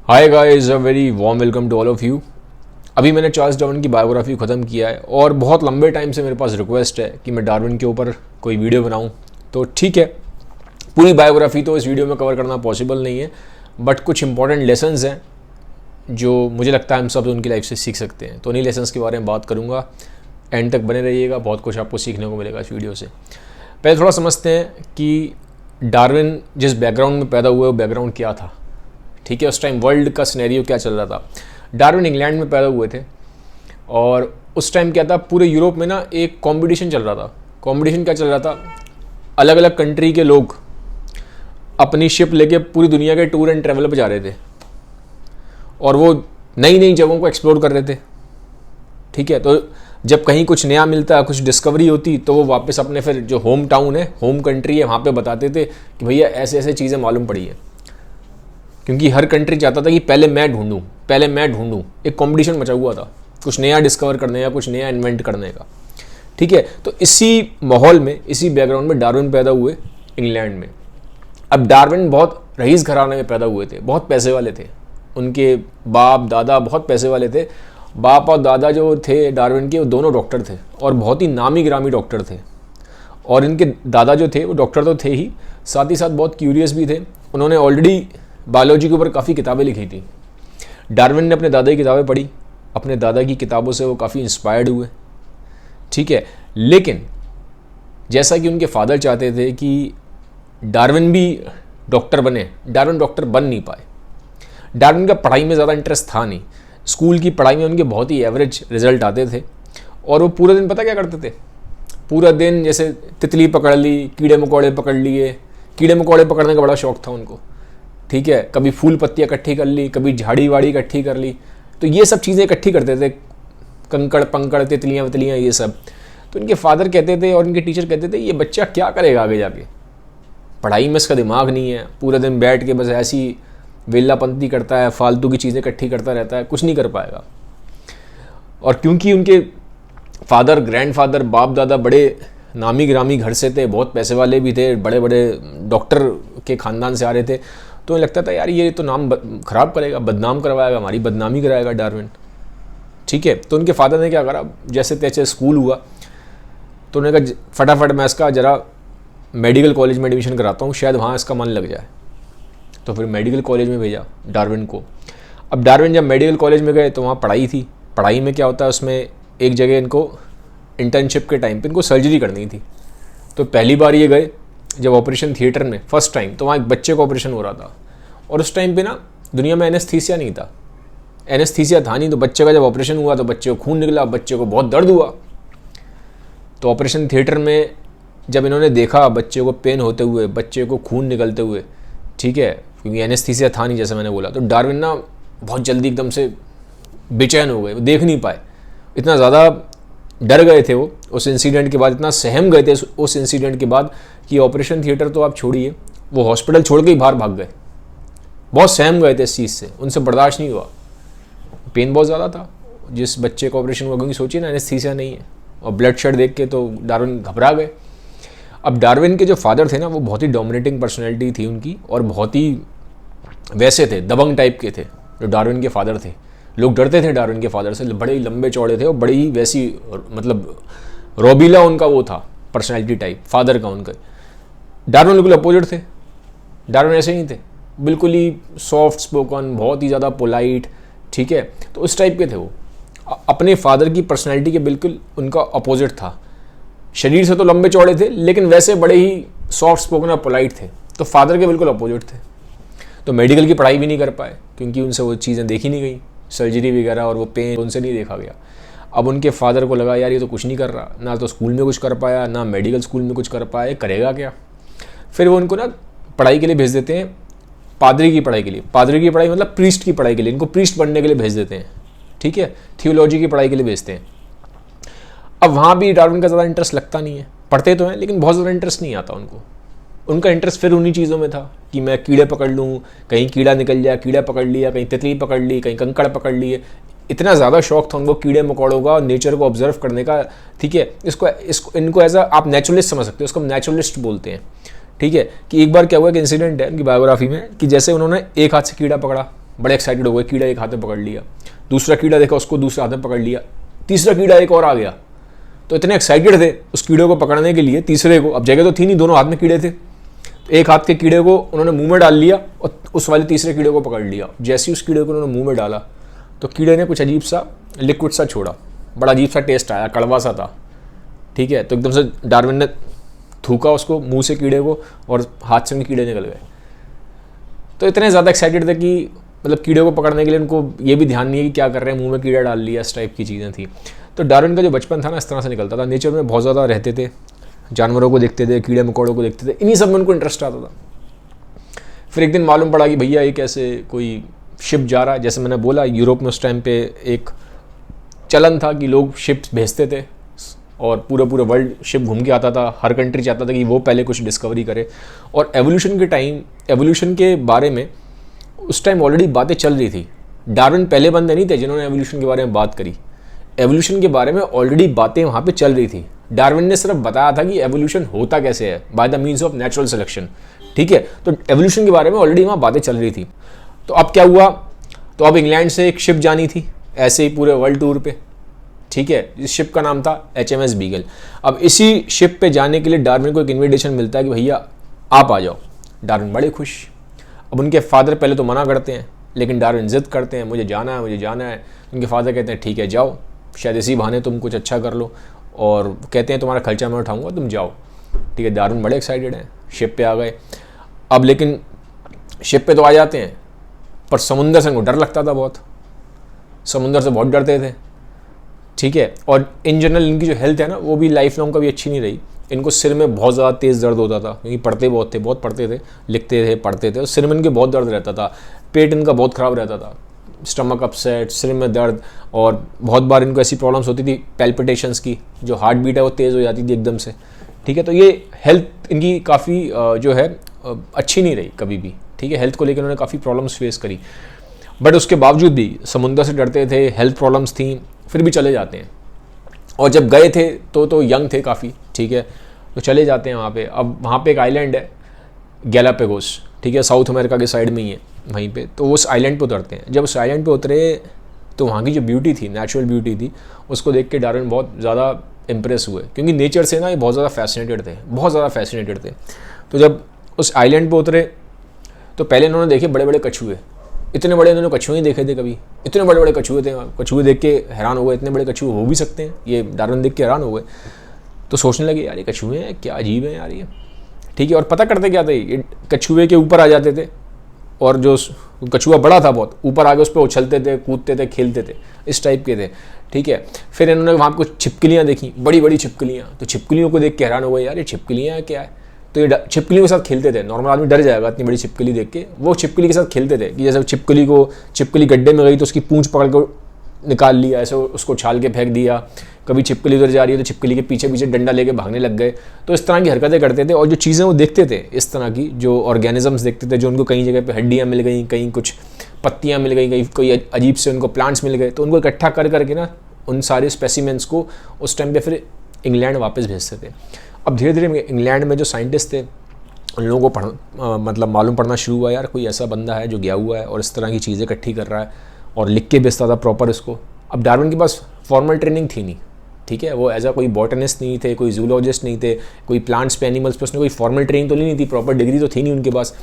Hi guys, a very warm welcome to all of you. अभी मैंने Charles Darwin की biography ख़त्म किया है और बहुत लंबे टाइम से मेरे पास रिक्वेस्ट है कि मैं डार्विन के ऊपर कोई वीडियो बनाऊं। तो ठीक है, पूरी बायोग्राफी तो इस वीडियो में कवर करना पॉसिबल नहीं है, बट कुछ इंपॉर्टेंट लेसन्स हैं जो मुझे लगता है हम सब उनकी लाइफ से सीख सकते हैं। तो उन्हीं लेसन्स के बारे में बात करूँगा। एंड तक बने रहिएगा, बहुत कुछ आपको सीखने को मिलेगा इस वीडियो से। पहले थोड़ा समझते हैं कि डार्विन जिस बैकग्राउंड में पैदा हुए वो बैकग्राउंड क्या था। ठीक है, उस टाइम वर्ल्ड का सिनेरियो क्या चल रहा था। डार्विन इंग्लैंड में पैदा हुए थे और उस टाइम क्या था, पूरे यूरोप में ना एक कंपटीशन चल रहा था। कंपटीशन क्या चल रहा था, अलग अलग कंट्री के लोग अपनी शिप लेके पूरी दुनिया के टूर एंड ट्रैवल पे जा रहे थे और वो नई नई जगहों को एक्सप्लोर कर रहे थे। ठीक है, तो जब कहीं कुछ नया मिलता, कुछ डिस्कवरी होती, तो वो वापस अपने फिर जो होम टाउन है, होम कंट्री है, वहाँ पे बताते थे कि भैया ऐसे ऐसे चीज़ें मालूम पड़ी है। क्योंकि हर कंट्री चाहता था कि पहले मैं ढूंढूं। एक कंपटीशन मचा हुआ था कुछ नया डिस्कवर करने का, कुछ नया इन्वेंट करने का। ठीक है, तो इसी माहौल में, इसी बैकग्राउंड में डार्विन पैदा हुए इंग्लैंड में। अब डार्विन बहुत रईस घराने में पैदा हुए थे, बहुत पैसे वाले थे। उनके बाप दादा बहुत पैसे वाले थे। बाप और दादा जो थे डार्विन के, वो दोनों डॉक्टर थे और बहुत ही नामी गिरामी डॉक्टर थे। और इनके दादा जो थे वो डॉक्टर तो थे ही, साथ ही साथ बहुत क्यूरियस भी थे। उन्होंने ऑलरेडी बायोलॉजी के ऊपर काफ़ी किताबें लिखी थी। डार्विन ने अपने दादा की किताबें पढ़ी, अपने दादा की किताबों से वो काफ़ी इंस्पायर्ड हुए। ठीक है, लेकिन जैसा कि उनके फादर चाहते थे कि डार्विन भी डॉक्टर बने, डार्विन डॉक्टर बन नहीं पाए। डार्विन का पढ़ाई में ज़्यादा इंटरेस्ट था नहीं। स्कूल की पढ़ाई में उनके बहुत ही एवरेज रिजल्ट आते थे और वो पूरा दिन पता क्या करते थे, पूरा दिन जैसे तितली पकड़ ली, कीड़े मकोड़े पकड़ लिए। कीड़े मकोड़े पकड़ने का बड़ा शौक था उनको। ठीक है, कभी फूल पत्तियाँ इकट्ठी कर ली, कभी झाड़ी वाड़ी इकट्ठी कर ली। तो ये सब चीज़ें इकट्ठी करते थे, कंकड़ पंकड़, तितलियाँ वतलियाँ, ये सब। तो इनके फादर कहते थे और इनके टीचर कहते थे ये बच्चा क्या करेगा आगे जाके, पढ़ाई में इसका दिमाग नहीं है, पूरे दिन बैठ के बस ऐसी वेल्लापंती करता है, फालतू की चीज़ें इकट्ठी करता रहता है, कुछ नहीं कर पाएगा। और क्योंकि उनके फादर, ग्रैंडफादर, बाप दादा बड़े नामी गिरामी घर से थे, बहुत पैसे वाले भी थे, बड़े बड़े डॉक्टर के ख़ानदान से आ रहे थे, तो लगता था यार ये तो नाम ख़राब करेगा, बदनाम करवाएगा, हमारी बदनामी कराएगा डार्विन। ठीक है, तो उनके फादर ने क्या करा, जैसे तैसे स्कूल हुआ तो उन्होंने कहा फटाफट मैं इसका ज़रा मेडिकल कॉलेज में एडमिशन कराता हूँ, शायद वहाँ इसका मन लग जाए। तो फिर मेडिकल कॉलेज में भेजा डार्विन को। अब डार्विन जब मेडिकल कॉलेज में गए तो वहाँ पढ़ाई थी। पढ़ाई में क्या होता है, उसमें एक जगह इनको इंटर्नशिप के टाइम पे इनको सर्जरी करनी थी। तो पहली बार ये गए जब ऑपरेशन थिएटर में, फर्स्ट टाइम, तो वहाँ एक बच्चे का ऑपरेशन हो रहा था और उस टाइम पे ना दुनिया में एनेस्थीसिया नहीं था, एनेस्थीसिया था नहीं। तो बच्चे का जब ऑपरेशन हुआ तो बच्चे को खून निकला, बच्चे को बहुत दर्द हुआ। तो ऑपरेशन थिएटर में जब इन्होंने देखा बच्चे को पेन होते हुए, बच्चे को खून निकलते हुए, ठीक है, क्योंकि एनेस्थीसिया था नहीं जैसे मैंने बोला, तो डार्विन ना बहुत जल्दी एकदम से बेचैन हो गए, वो देख नहीं पाए। इतना ज़्यादा डर गए थे वो उस इंसिडेंट के बाद, इतना सहम गए थे उस इंसिडेंट के बाद कि ऑपरेशन थिएटर तो आप छोड़िए, वो हॉस्पिटल छोड़ के ही बाहर भाग गए। बहुत सहम गए थे इस चीज़ से, उनसे बर्दाश्त नहीं हुआ, पेन बहुत ज़्यादा था जिस बच्चे का ऑपरेशन हुआ। क्योंकि सोचिए ना, एनेस्थीसिया नहीं है और ब्लड शेड देख के तो डार्विन घबरा गए। अब डार्विन के जो फादर थे ना, वो बहुत ही डोमिनेटिंग पर्सनैलिटी थी उनकी और बहुत ही वैसे थे, दबंग टाइप के थे जो डार्विन के फादर थे। लोग डरते थे डार्विन के फादर से, बड़े ही लंबे चौड़े थे और बड़ी ही वैसी, मतलब रोबीला उनका वो था पर्सनैलिटी टाइप फादर का उनका। डार्विन बिल्कुल अपोजिट थे। डार्विन ऐसे नहीं थे, बिल्कुल ही सॉफ्ट स्पोकन, बहुत ही ज़्यादा पोलाइट। ठीक है, तो उस टाइप के थे वो, अपने फादर की पर्सनैलिटी के बिल्कुल उनका अपोजिट था। शरीर से तो लंबे चौड़े थे लेकिन वैसे बड़े ही सॉफ्ट स्पोकन और पोलाइट थे, तो फादर के बिल्कुल अपोजिट थे। तो मेडिकल की पढ़ाई भी नहीं कर पाए क्योंकि उनसे वो चीज़ें देखी नहीं गई, सर्जरी वगैरह और वो पेन उनसे नहीं देखा गया। अब उनके फादर को लगा यार ये तो कुछ नहीं कर रहा, ना तो स्कूल में कुछ कर पाया, ना मेडिकल स्कूल में कुछ कर पाया, करेगा क्या। फिर वो उनको ना पढ़ाई के लिए भेज देते हैं, पादरी की पढ़ाई के लिए। पादरी की पढ़ाई मतलब प्रीस्ट की पढ़ाई के लिए, इनको प्रीस्ट बनने के लिए भेज देते हैं। ठीक है, थियोलॉजी की पढ़ाई के लिए भेजते हैं। अब वहाँ भी डार्विन का ज़्यादा इंटरेस्ट लगता नहीं है, पढ़ते तो हैं लेकिन बहुत ज़्यादा इंटरेस्ट नहीं आता उनको। उनका इंटरेस्ट फिर उन्हीं चीज़ों में था कि मैं कीड़े पकड़ लूँ, कहीं कीड़ा निकल जाए, कीड़ा पकड़ लिया, कहीं तितली पकड़ ली, कहीं कंकड़ पकड़ लिए। इतना ज़्यादा शौक था उनको कीड़े मकोड़ों का, नेचर को ऑब्जर्व करने का। ठीक है, इसको इनको एज आप नेचुरलिस्ट समझ सकते हो, इसको हम नेचुरलिस्ट बोलते हैं। ठीक है, कि एक बार क्या हुआ कि इंसिडेंट है उनकी बायोग्राफी में कि जैसे उन्होंने एक हाथ से कीड़ा पकड़ा, बड़े एक्साइटेड हो गए, कीड़ा एक हाथ में पकड़ लिया, दूसरा कीड़ा देखा उसको दूसरे हाथ में पकड़ लिया, तीसरा कीड़ा एक और आ गया। तो इतने एक्साइटेड थे उस कीड़े को पकड़ने के लिए, तीसरे को, अब जगह तो थी नहीं, दोनों हाथ में कीड़े थे, तो एक हाथ के कीड़े को उन्होंने मुंह में डाल लिया और उस वाले तीसरे कीड़े को पकड़ लिया। जैसे ही उस कीड़े को उन्होंने मुंह में डाला तो कीड़े ने कुछ अजीब सा लिक्विड सा छोड़ा, बड़ा अजीब सा टेस्ट आया, कड़वा सा था। ठीक है, तो एकदम से डार्विन ने थूका उसको मुंह से कीड़े को और हाथ से उनके कीड़े निकल गए। तो इतने ज़्यादा एक्साइटेड थे कि मतलब कीड़े को पकड़ने के लिए उनको ये भी ध्यान नहीं है कि क्या कर रहे हैं, मुंह में कीड़ा डाल लिया, इस टाइप की चीज़ें थी। तो डार्विन का जो बचपन था ना इस तरह से निकलता था, नेचर में बहुत ज़्यादा रहते थे, जानवरों को देखते थे, कीड़े मकोड़ों को देखते थे, इन्हीं सब में उनको इंटरेस्ट आता था। फिर एक दिन मालूम पड़ा कि भैया ये कैसे कोई शिप जा रहा है, जैसे मैंने बोला यूरोप में उस टाइम पे एक चलन था कि लोग शिप्स भेजते थे और पूरा वर्ल्ड शिप घूम के आता था, हर कंट्री चाहता था कि वो पहले कुछ डिस्कवरी करे। और एवोल्यूशन के बारे में उस टाइम ऑलरेडी बातें चल रही थी। डार्विन पहले बंदे नहीं थे जिन्होंने एवोल्यूशन के बारे में बात करी, एवोल्यूशन के बारे में ऑलरेडी बातें वहाँ पे चल रही थी। डार्विन ने सिर्फ बताया था कि एवोल्यूशन होता कैसे है, by the means of natural selection. ठीक है, तो एवोल्यूशन के बारे में ऑलरेडी वहाँ बातें चल रही थी। तो अब क्या हुआ, तो अब इंग्लैंड से एक शिप जानी थी ऐसे ही पूरे वर्ल्ड टूर पे। ठीक है, इस शिप का नाम था HMS बीगल। अब इसी शिप पे जाने के लिए डार्विन को एक इन्विटेशन मिलता है कि भैया आप आ जाओ। डार्विन बड़े खुश। अब उनके फादर पहले तो मना करते हैं, लेकिन डार्विन जिद करते हैं, मुझे जाना है, मुझे जाना है। उनके फादर कहते हैं ठीक है जाओ, शायद इसी बहाने तुम कुछ अच्छा कर लो, और कहते हैं तुम्हारा खर्चा मैं उठाऊंगा, तुम जाओ। ठीक है, डार्विन बड़े एक्साइटेड हैं, शिप पे आ गए। अब लेकिन शिप पे तो आ जाते हैं, पर समुंदर से उनको डर लगता था बहुत, समुंदर से बहुत डरते थे। ठीक है, और इन जनरल इनकी जो हेल्थ है ना वो भी लाइफ लॉन्ग कभी अच्छी नहीं रही। इनको सिर में बहुत ज़्यादा तेज़ दर्द होता था, क्योंकि पढ़ते बहुत थे, बहुत पढ़ते थे, लिखते थे, पढ़ते थे, और सिर में इनके बहुत दर्द रहता था, पेट इनका बहुत ख़राब रहता था, स्टमक अपसेट, सिर में दर्द, और बहुत बार इनको ऐसी प्रॉब्लम्स होती थी पैल्पिटेशंस की, जो हार्ट बीट है वो तेज़ हो जाती थी एकदम से। ठीक है, तो ये हेल्थ इनकी काफ़ी जो है अच्छी नहीं रही कभी भी। ठीक है, हेल्थ को लेकर उन्होंने काफ़ी प्रॉब्लम्स फेस करी, बट उसके बावजूद भी समुंदर से डरते थे, हेल्थ प्रॉब्लम्स थी, फिर भी चले जाते हैं। और जब गए थे तो यंग थे काफ़ी। ठीक है, तो चले जाते हैं वहाँ पे। अब वहाँ पे एक आइलैंड है गैलापागोस। ठीक है, साउथ अमेरिका के साइड में ही है वहीं पे। तो उस आइलैंड पे उतरते हैं। जब उस आइलैंड पे उतरे तो वहाँ की जो ब्यूटी थी, नेचुरल ब्यूटी थी, उसको देख के डार्विन बहुत ज़्यादा इम्प्रेस हुए, क्योंकि नेचर से ना ये बहुत ज़्यादा फैसिनेटेड थे, बहुत ज़्यादा फैसिनेटेड थे। तो जब उस आइलैंड पे उतरे तो पहले इन्होंने देखे बड़े बड़े कछुए, इतने बड़े इन्होंने कछुए नहीं देखे थे कभी, इतने बड़े बड़े कछुए थे। कछुए देख के हैरान हो गए, इतने बड़े कछुए हो भी सकते हैं, ये डार्विन देख के हैरान हो गए। तो सोचने लगे यार ये कछुए हैं, क्या अजीब है यार ये। ठीक है, और पता करते क्या थे, ये कछुए के ऊपर आ जाते थे, और जो कछुआ बड़ा था बहुत, ऊपर आगे उस पर उछलते थे, कूदते थे, खेलते थे, इस टाइप के थे। ठीक है, फिर इन्होंने वहाँ कुछ छिपकलियाँ देखी, बड़ी बड़ी छिपकलियाँ। तो छिपकलियों को देख के हैरान हो गए, यार ये छिपकलियाँ क्या है। तो ये छिपकलियों के साथ खेलते थे। नॉर्मल आदमी डर जाएगा इतनी बड़ी छिपकली देख के, वो छिपकली के साथ खेलते थे कि जैसे छिपकली गड्ढे में गई तो उसकी पूंछ पकड़ कर निकाल लिया, ऐसे उसको छाल के फेंक दिया। कभी छिपकली उधर जा रही है तो छिपकली के पीछे पीछे डंडा लेके भागने लग गए। तो इस तरह की हरकतें करते थे, और जो चीज़ें वो देखते थे, इस तरह की जो ऑर्गेनिजम्स देखते थे, जो उनको कहीं जगह पे हड्डियाँ मिल गई, कहीं कुछ पत्तियाँ मिल गई, कहीं कोई अजीब से उनको प्लांट्स मिल गए, तो उनको इकट्ठा कर करके ना उन सारे स्पेसिमेंट्स को उस टाइम पे फिर इंग्लैंड वापस भेजते थे। अब धीरे धीरे इंग्लैंड में जो साइंटिस्ट थे उन लोगों को मतलब मालूम पड़ना शुरू हुआ, यार कोई ऐसा बंदा है जो गया हुआ है और इस तरह की चीज़ें इकट्ठी कर रहा है और लिख के भेजता था प्रॉपर इसको। अब डार्विन के पास फॉर्मल ट्रेनिंग थी नहीं। ठीक है, वो एज अ कोई बॉटनिस्ट नहीं थे, कोई जूलॉजिस्ट नहीं थे, कोई प्लांट्स पे एनिमल्स पे उसने कोई फॉर्मल ट्रेनिंग तो ली नहीं थी, प्रॉपर डिग्री तो थी नहीं उनके पास,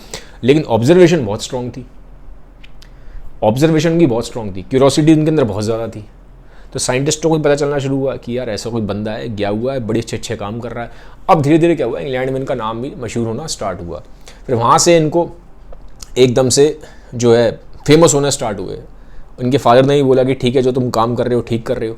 लेकिन ऑब्जर्वेशन बहुत स्ट्रॉन्ग थी, ऑब्जर्वेशन की बहुत स्ट्रॉन्ग थी, क्यूरोसिटी उनके अंदर बहुत ज़्यादा थी। तो साइंटिस्टों को भी पता चलना शुरू हुआ कि यार ऐसा कोई बंदा है, गया हुआ है, बड़े अच्छे अच्छे काम कर रहा है। अब धीरे धीरे क्या हुआ, इंग्लैंड में इनका नाम भी मशहूर होना स्टार्ट हुआ। फिर वहाँ से इनको एकदम से जो है फेमस होना स्टार्ट हुए। उनके फादर ने ही बोला कि ठीक है जो तुम काम कर रहे हो ठीक कर रहे हो।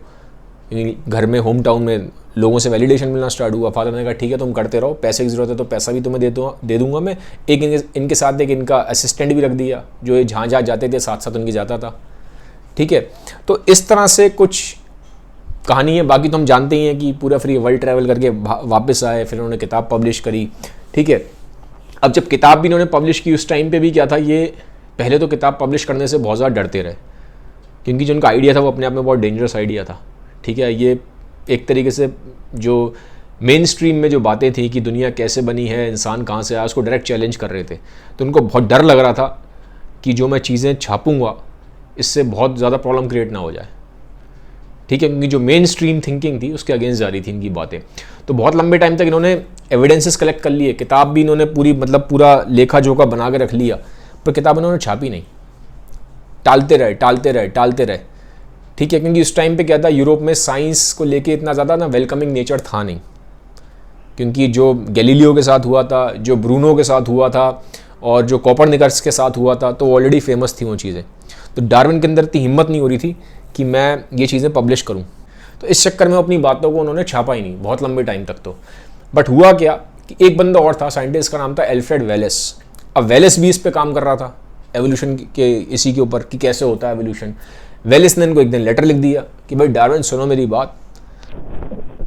घर में होम टाउन में लोगों से वैलिडेशन मिलना स्टार्ट हुआ। फादर ने कहा ठीक है तुम करते रहो, पैसे की ज़रूरत है तो पैसा भी तुम्हें दे दूंगा मैं। एक इनके साथ एक इनका असिस्टेंट भी रख दिया जो ये जहाँ जहाँ जाते थे साथ साथ उनकी जाता था। ठीक है, तो इस तरह से कुछ कहानी है। बाकी तो हम जानते ही हैं कि पूरा फ्री वर्ल्ड ट्रैवल करके वापस आए, फिर उन्होंने किताब पब्लिश करी। ठीक है, अब जब किताब भी इन्होंने पब्लिश की उस टाइम पे भी क्या था, ये पहले तो किताब पब्लिश करने से बहुत ज़्यादा डरते रहे, क्योंकि जो उनका आइडिया था वो अपने आप में बहुत डेंजरस आइडिया था। ठीक है, ये एक तरीके से जो मेन स्ट्रीम में जो बातें थी कि दुनिया कैसे बनी है, इंसान कहाँ से आया, उसको डायरेक्ट चैलेंज कर रहे थे। तो उनको बहुत डर लग रहा था कि जो मैं चीज़ें छापूंगा इससे बहुत ज़्यादा प्रॉब्लम क्रिएट ना हो जाए, ठीक है, क्योंकि जो मेन स्ट्रीम थिंकिंग थी उसके अगेंस्ट जा रही थी इनकी बातें। तो बहुत लंबे टाइम तक इन्होंने एविडेंसेस कलेक्ट कर लिए, किताब भी इन्होंने पूरी मतलब पूरा लेखा जोखा बना के रख लिया, पर किताब इन्होंने छापी नहीं, टालते रहे, ठीक है, क्योंकि उस टाइम पे क्या था, यूरोप में साइंस को लेके इतना ज़्यादा ना वेलकमिंग नेचर था नहीं, क्योंकि जो गैलीलियो के साथ हुआ था, जो ब्रूनो के साथ हुआ था और जो कोपरनिकस के साथ हुआ था, तो ऑलरेडी फेमस थी वो चीज़ें। तो डार्विन के अंदर इतनी हिम्मत नहीं हो रही थी कि मैं ये चीज़ें पब्लिश करूं, तो इस चक्कर में अपनी बातों को उन्होंने छापा ही नहीं बहुत लंबे टाइम तक। तो बट हुआ क्या कि एक बंदा और था साइंटिस्ट, का नाम था एल्फ्रेड वेलेस। अब वेलेस भी इस पे काम कर रहा था एवोल्यूशन के, इसी के ऊपर कि कैसे होता है एवोल्यूशन। वेलेस ने इनको एक दिन लेटर लिख दिया कि भाई डार्विन सुनो मेरी बात,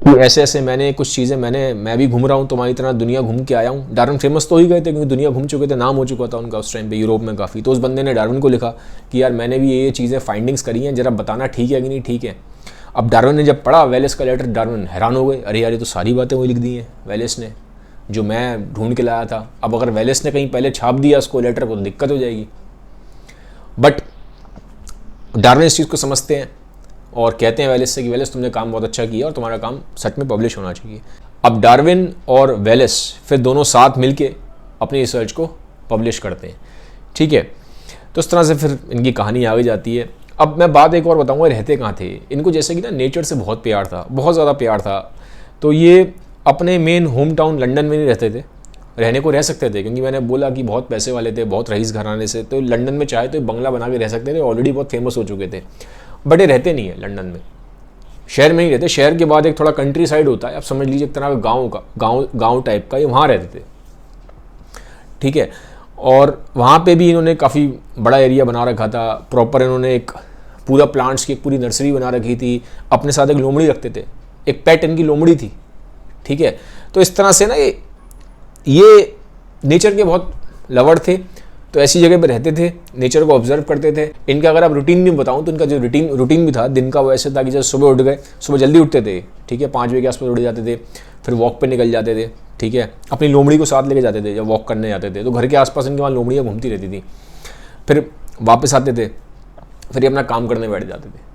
कि ऐसे ऐसे मैंने कुछ चीज़ें मैं भी घूम रहा हूँ, तुम्हारी तरह दुनिया घूम के आया हूँ। डार्विन फेमस तो ही गए थे क्योंकि दुनिया घूम चुके थे, नाम हो चुका था उनका उस टाइम पे यूरोप में काफ़ी। तो उस बंदे ने डार्विन को लिखा कि यार मैंने भी ये चीज़ें फाइंडिंग्स करी हैं, जरा बताना ठीक है कि नहीं ठीक है। अब डार्विन ने जब पढ़ा वेलेस का लेटर, डार्विन हैरान हो गए, अरे यार ये तो सारी बातें वही लिख दी हैं वेलेस ने जो मैं ढूंढ के लाया था। अब अगर वेलेस ने कहीं पहले छाप दिया उसको लेटर को तो दिक्कत हो जाएगी। बट डार्विन इस चीज़ को समझते हैं और कहते हैं वेलेस से कि वेलेस तुमने काम बहुत अच्छा किया और तुम्हारा काम सच में पब्लिश होना चाहिए। अब डार्विन और वेलेस फिर दोनों साथ मिलके अपनी रिसर्च को पब्लिश करते हैं, ठीक है। तो इस तरह से फिर इनकी कहानी आगे जाती है। अब मैं बात एक और बताऊंगा, रहते कहाँ थे इनको, जैसे कि ना नेचर से बहुत प्यार था, बहुत ज़्यादा प्यार था। तो ये अपने मेन होम टाउन लंदन में नहीं रहते थे, रहने को रह सकते थे क्योंकि मैंने बोला कि बहुत पैसे वाले थे, बहुत रईस घराने से, तो लंदन में चाहे तो बंगला बना के रह सकते थे, ऑलरेडी बहुत फेमस हो चुके थे। बट ये रहते नहीं है लंदन में, शहर में ही रहते। शहर के बाद एक थोड़ा कंट्री साइड होता है, आप समझ लीजिए एक तरह का गाँव टाइप का, ये वहाँ रहते थे, ठीक है। और वहाँ पे भी इन्होंने काफ़ी बड़ा एरिया बना रखा था, प्रॉपर इन्होंने एक पूरा प्लांट्स की एक पूरी नर्सरी बना रखी थी। अपने साथ एक लोमड़ी रखते थे, एक पेट इनकी लोमड़ी थी, ठीक है। तो इस तरह से ना ये नेचर के बहुत लवर थे, तो ऐसी जगह पे रहते थे, नेचर को ऑब्जर्व करते थे। इनका अगर आप रूटीन भी बताऊं तो इनका जो रूटीन भी था दिन का, वो ऐसे था कि जब सुबह उठ गए, सुबह जल्दी उठते थे, ठीक है, 5 बजे के आसपास उठ जाते थे, फिर वॉक पे निकल जाते थे, ठीक है। अपनी लोमड़ी को साथ लेके जाते थे जब वॉक करने जाते थे, तो घर के आसपास इनके वहाँ लोमड़ियाँ घूमती रहती थी। फिर वापस आते थे, फिर ये अपना काम करने बैठ जाते थे,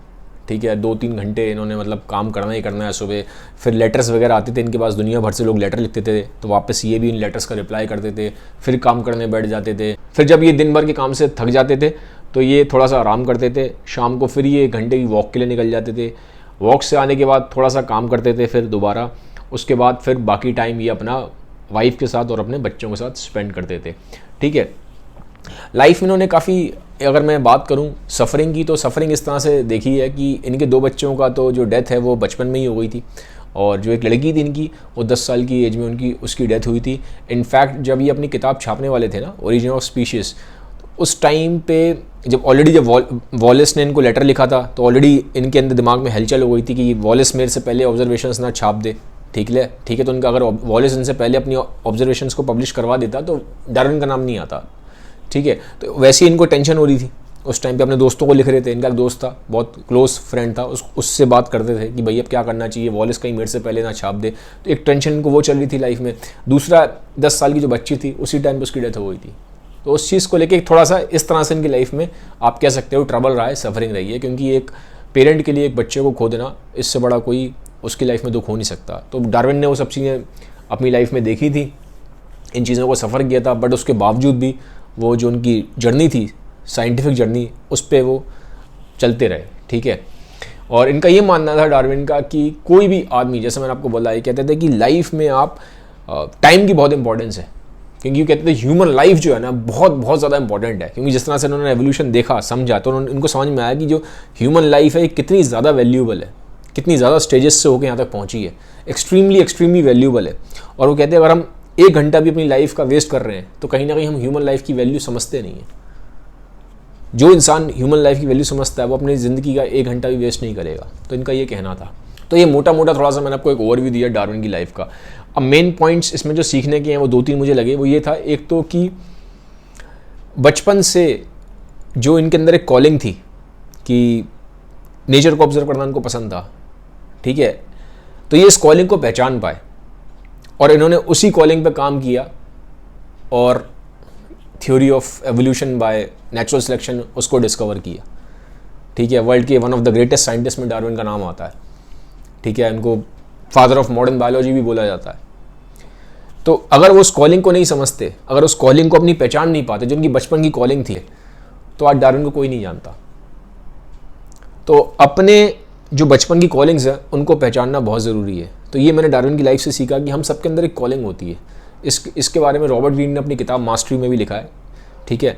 ठीक है। 2-3 घंटे इन्होंने मतलब काम करना ही करना है सुबह। फिर लेटर्स वगैरह आते थे इनके पास, दुनिया भर से लोग लेटर लिखते थे, तो वापस ये भी इन लेटर्स का रिप्लाई करते थे, फिर काम करने बैठ जाते थे। फिर जब ये दिन भर के काम से थक जाते थे तो ये थोड़ा सा आराम करते थे, शाम को फिर ये 1 घंटे की वॉक के लिए निकल जाते थे। वॉक से आने के बाद थोड़ा सा काम करते थे फिर दोबारा, उसके बाद फिर बाकी टाइम ये अपना वाइफ के साथ और अपने बच्चों के साथ स्पेंड करते थे, ठीक है। लाइफ में इन्होंने काफ़ी, अगर मैं बात करूं सफ़रिंग की, तो सफ़रिंग इस तरह से देखी है कि इनके 2 बच्चों का तो जो डेथ है वो बचपन में ही हो गई थी, और जो एक लड़की थी इनकी वो 10 साल की एज में उसकी डेथ हुई थी। इनफैक्ट जब ये अपनी किताब छापने वाले थे ना, ओरिजिन ऑफ स्पीशीज़, उस टाइम पे जब वॉलेस ने इनको लेटर लिखा था, तो ऑलरेडी इनके अंदर दिमाग में हलचल हो गई थी कि वॉलेस मेरे से पहले ऑब्जर्वेशंस ना छाप दे, ठीक है। तो उनका अगर वॉलेस इनसे पहले अपनी ऑब्जर्वेशंस को पब्लिश करवा देता तो डार्विन का नाम नहीं आता, ठीक है। तो वैसे ही इनको टेंशन हो रही थी उस टाइम पे, अपने दोस्तों को लिख रहे थे। इनका एक दोस्त था, बहुत क्लोज फ्रेंड था, उससे बात करते थे कि भाई अब क्या करना चाहिए, वॉलेस कहीं मेरे से पहले ना छाप दे। तो एक टेंशन इनको वो चल रही थी लाइफ में। दूसरा 10 साल की जो बच्ची थी उसी टाइम पे उसकी डेथ हो गई थी, तो उस चीज़ को लेके थोड़ा सा इस तरह से इनकी लाइफ में आप कह सकते हो ट्रबल रहा है, सफरिंग रही है, क्योंकि एक पेरेंट के लिए एक बच्चे को खो देना, इससे बड़ा कोई उसकी लाइफ में दुख हो नहीं सकता। तो डार्विन ने वो सब चीज़ें अपनी लाइफ में देखी थी, इन चीज़ों को सफ़र किया था, बट उसके बावजूद भी वो जो उनकी जर्नी थी, साइंटिफिक जर्नी, उस पर वो चलते रहे, ठीक है। और इनका ये मानना था डार्विन का कि कोई भी आदमी, जैसे मैंने आपको बोला, ये कहते थे कि लाइफ में आप टाइम की बहुत इंपॉर्टेंस है, क्योंकि ये कहते थे ह्यूमन लाइफ जो है ना बहुत बहुत ज़्यादा इंपॉर्टेंट है। क्योंकि जिस तरह से उन्होंने एवोल्यूशन देखा, समझा, तो इनको समझ में आया कि जो ह्यूमन लाइफ है ये कितनी ज़्यादा वैल्यूबल है, कितनी ज़्यादा स्टेजेस से होकर यहाँ तक पहुँची है, एक्सट्रीमली वैल्यूबल है। और वो कहते हैं अगर हम 1 घंटा भी अपनी लाइफ का वेस्ट कर रहे हैं तो कहीं ना कहीं हम ह्यूमन लाइफ की वैल्यू समझते नहीं है। जो इंसान ह्यूमन लाइफ की वैल्यू समझता है वो अपनी ज़िंदगी का 1 घंटा भी वेस्ट नहीं करेगा, तो इनका ये कहना था। तो ये मोटा मोटा थोड़ा सा मैंने आपको एक ओवरव्यू दिया डार्विन की लाइफ का। अब मेन पॉइंट्स इसमें जो सीखने के हैं वो 2-3 मुझे लगे। वो ये था, एक तो कि बचपन से जो इनके अंदर एक कॉलिंग थी कि नेचर को ऑब्जर्व करना इनको पसंद था, ठीक है। तो ये इस कॉलिंग को पहचान पाए और इन्होंने उसी कॉलिंग पे काम किया और theory of evolution by natural selection उसको डिस्कवर किया। ठीक है, वर्ल्ड के one of the greatest scientist में डार्विन का नाम आता है। ठीक है, इनको फादर ऑफ मॉडर्न बायोलॉजी भी बोला जाता है। तो अगर वो उस कॉलिंग को नहीं समझते, अगर उस कॉलिंग को अपनी पहचान नहीं पाते जो उनकी बचपन की कॉलिंग थी, तो आज डार्विन को कोई नहीं जानता। तो अपने जो बचपन की कॉलिंग्स है उनको पहचानना बहुत ज़रूरी है। तो ये मैंने डार्विन की लाइफ से सीखा कि हम सबके अंदर एक कॉलिंग होती है। इसके बारे में रॉबर्ट ग्रीन ने अपनी किताब मास्टरी में भी लिखा है। ठीक है,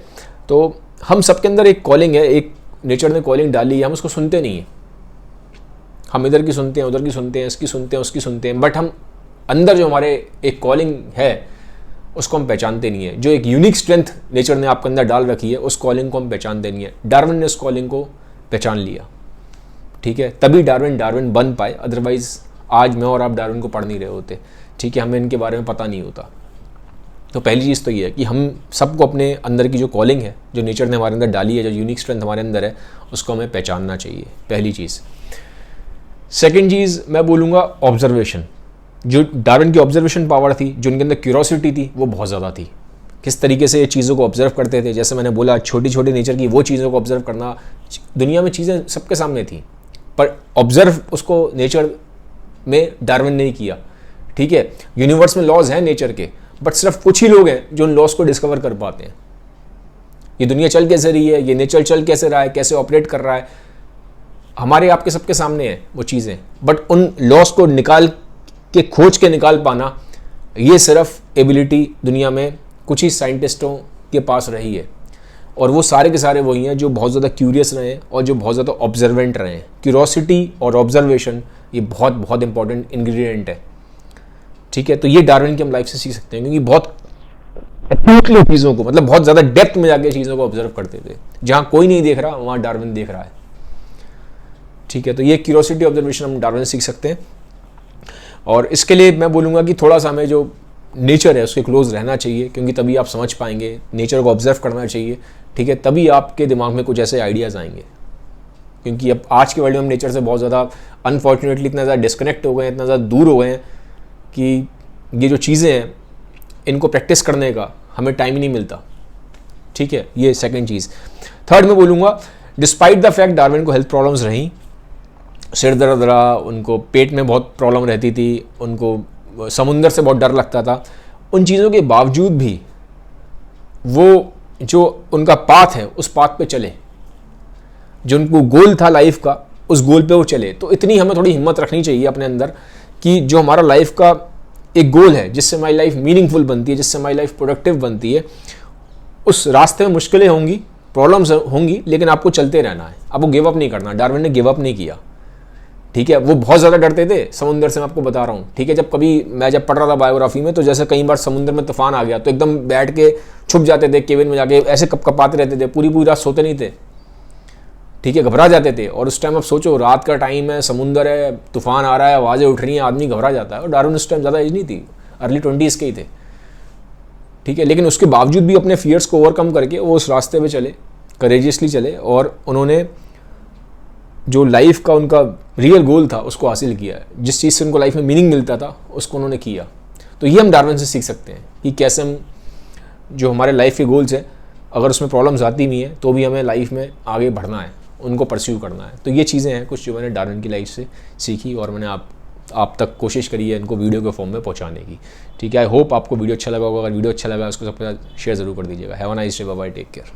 तो हम सबके अंदर एक कॉलिंग है, एक नेचर ने कॉलिंग डाली है, हम उसको सुनते नहीं हैं। हम इधर की सुनते हैं, उधर की सुनते हैं, इसकी सुनते हैं, उसकी सुनते हैं, बट हम अंदर जो हमारे एक कॉलिंग है उसको हम पहचानते नहीं है। जो एक यूनिक स्ट्रेंथ नेचर ने आपके अंदर डाल रखी है उस कॉलिंग को हम पहचानते नहीं है। डार्विन ने उस कॉलिंग को पहचान लिया। ठीक है, तभी डार्विन बन पाए, अदरवाइज आज मैं और आप डार्विन को पढ़ नहीं रहे होते। ठीक है, हमें इनके बारे में पता नहीं होता। तो पहली चीज़ तो ये है कि हम सबको अपने अंदर की जो कॉलिंग है, जो नेचर ने हमारे अंदर डाली है, जो यूनिक स्ट्रेंथ हमारे अंदर है, उसको हमें पहचानना चाहिए, पहली चीज़। सेकेंड चीज़ मैं बोलूँगा ऑब्जर्वेशन। जो डार्विन की ऑब्जर्वेशन पावर थी, जो उनके अंदर क्यूरोसिटी थी, वो बहुत ज़्यादा थी। किस तरीके से चीज़ों को ऑब्जर्व करते थे, जैसे मैंने बोला छोटी छोटी नेचर की वो चीज़ों को ऑब्जर्व करना। दुनिया में चीज़ें सबके सामने थी, पर ऑब्जर्व उसको नेचर में डार्विन ने ही किया। ठीक है, यूनिवर्स में लॉज हैं नेचर के, बट सिर्फ कुछ ही लोग हैं जो उन लॉज को डिस्कवर कर पाते हैं। ये दुनिया चल कैसे रही है, ये नेचर चल कैसे रहा है, कैसे ऑपरेट कर रहा है, हमारे आपके सबके सामने है वो चीज़ें, बट उन लॉज को निकाल के खोज के निकाल पाना, ये सिर्फ एबिलिटी दुनिया में कुछ ही साइंटिस्टों के पास रही है। और वो सारे के सारे वही हैं जो बहुत ज़्यादा क्यूरियस रहे हैं और जो बहुत ज़्यादा ऑब्जर्वेंट रहे हैं। क्यूरोसिटी और ऑब्जर्वेशन ये बहुत बहुत इंपॉर्टेंट इंग्रेडिएंट है। ठीक है, तो ये डार्विन की हम लाइफ से सीख सकते हैं, क्योंकि बहुत एक्यूटली चीज़ों को, मतलब बहुत ज़्यादा डेप्थ में जाके चीज़ों को ऑब्जर्व करते थे। जहाँ कोई नहीं देख रहा वहाँ डार्विन देख रहा है। ठीक है, तो ये क्यूरोसिटी ऑब्जर्वेशन हम डार्विन से सीख सकते हैं। और इसके लिए मैं बोलूँगा कि थोड़ा सा हमें जो नेचर है उसके क्लोज रहना चाहिए, क्योंकि तभी आप समझ पाएंगे। नेचर को ऑब्जर्व करना चाहिए। ठीक है, तभी आपके दिमाग में कुछ ऐसे आइडियाज़ आएंगे। क्योंकि अब आज के वर्ल्ड में हम नेचर से बहुत ज़्यादा अनफॉर्चुनेटली इतना ज़्यादा डिस्कनेक्ट हो गए हैं, इतना ज़्यादा दूर हो गए हैं कि ये जो चीज़ें हैं इनको प्रैक्टिस करने का हमें टाइम ही नहीं मिलता। ठीक है, ये सेकंड चीज़। थर्ड मैं बोलूँगा, डिस्पाइट द फैक्ट डार्विन को हेल्थ प्रॉब्लम्स रहीं, सिर दर्द रहा, उनको पेट में बहुत प्रॉब्लम रहती थी, उनको समुंदर से बहुत डर लगता था, उन चीज़ों के बावजूद भी वो जो उनका पाथ है उस पाथ पे चले, जो उनको गोल था लाइफ का उस गोल पे वो चले। तो इतनी हमें थोड़ी हिम्मत रखनी चाहिए अपने अंदर कि जो हमारा लाइफ का एक गोल है, जिससे हमारी लाइफ मीनिंगफुल बनती है, जिससे हमारी लाइफ प्रोडक्टिव बनती है, उस रास्ते में मुश्किलें होंगी, प्रॉब्लम्स होंगी, लेकिन आपको चलते रहना है, आपको गिव अप नहीं करना। डार्विन ने गिव अप नहीं किया। ठीक है, वो बहुत ज़्यादा डरते थे समुंदर से, मैं आपको बता रहा हूँ। ठीक है, जब पढ़ रहा था बायोग्राफी में, तो जैसे कई बार समुंदर में तूफान आ गया तो एकदम बैठ के छुप जाते थे केबिन में जाके, ऐसे कपकपाते रहते थे, पूरी रात सोते नहीं थे। ठीक है, घबरा जाते थे। और उस टाइम आप सोचो, रात का टाइम है, समुंदर है, तूफान आ रहा है, आवाज़ें उठ रही हैं, आदमी घबरा जाता है। और डार्विन उस टाइम ज़्यादा एज नहीं थी, अर्ली 20s के ही थे। ठीक है, लेकिन उसके बावजूद भी अपने फियर्स को ओवरकम करके वो उस रास्ते पे चले, करेजियसली चले, और उन्होंने जो लाइफ का उनका रियल गोल था उसको हासिल किया है। जिस चीज़ से उनको लाइफ में मीनिंग मिलता था उसको उन्होंने किया। तो ये हम डार्विन से सीख सकते हैं कि कैसे हम जो हमारे लाइफ के गोल्स हैं, अगर उसमें प्रॉब्लम्स आती भी हैं तो भी हमें लाइफ में आगे बढ़ना है, उनको परस्यू करना है। तो ये चीज़ें हैं कुछ जो मैंने डार्विन की लाइफ से सीखी, और मैंने आप तक कोशिश करी है इनको वीडियो के फॉर्म में पहुँचाने की। ठीक है, आई होप आपको वीडियो अच्छा लगा होगा। अगर वीडियो अच्छा लगा उसको सबके साथ शेयर ज़रूर कर दीजिएगा। Have a nice day, bye bye, take care.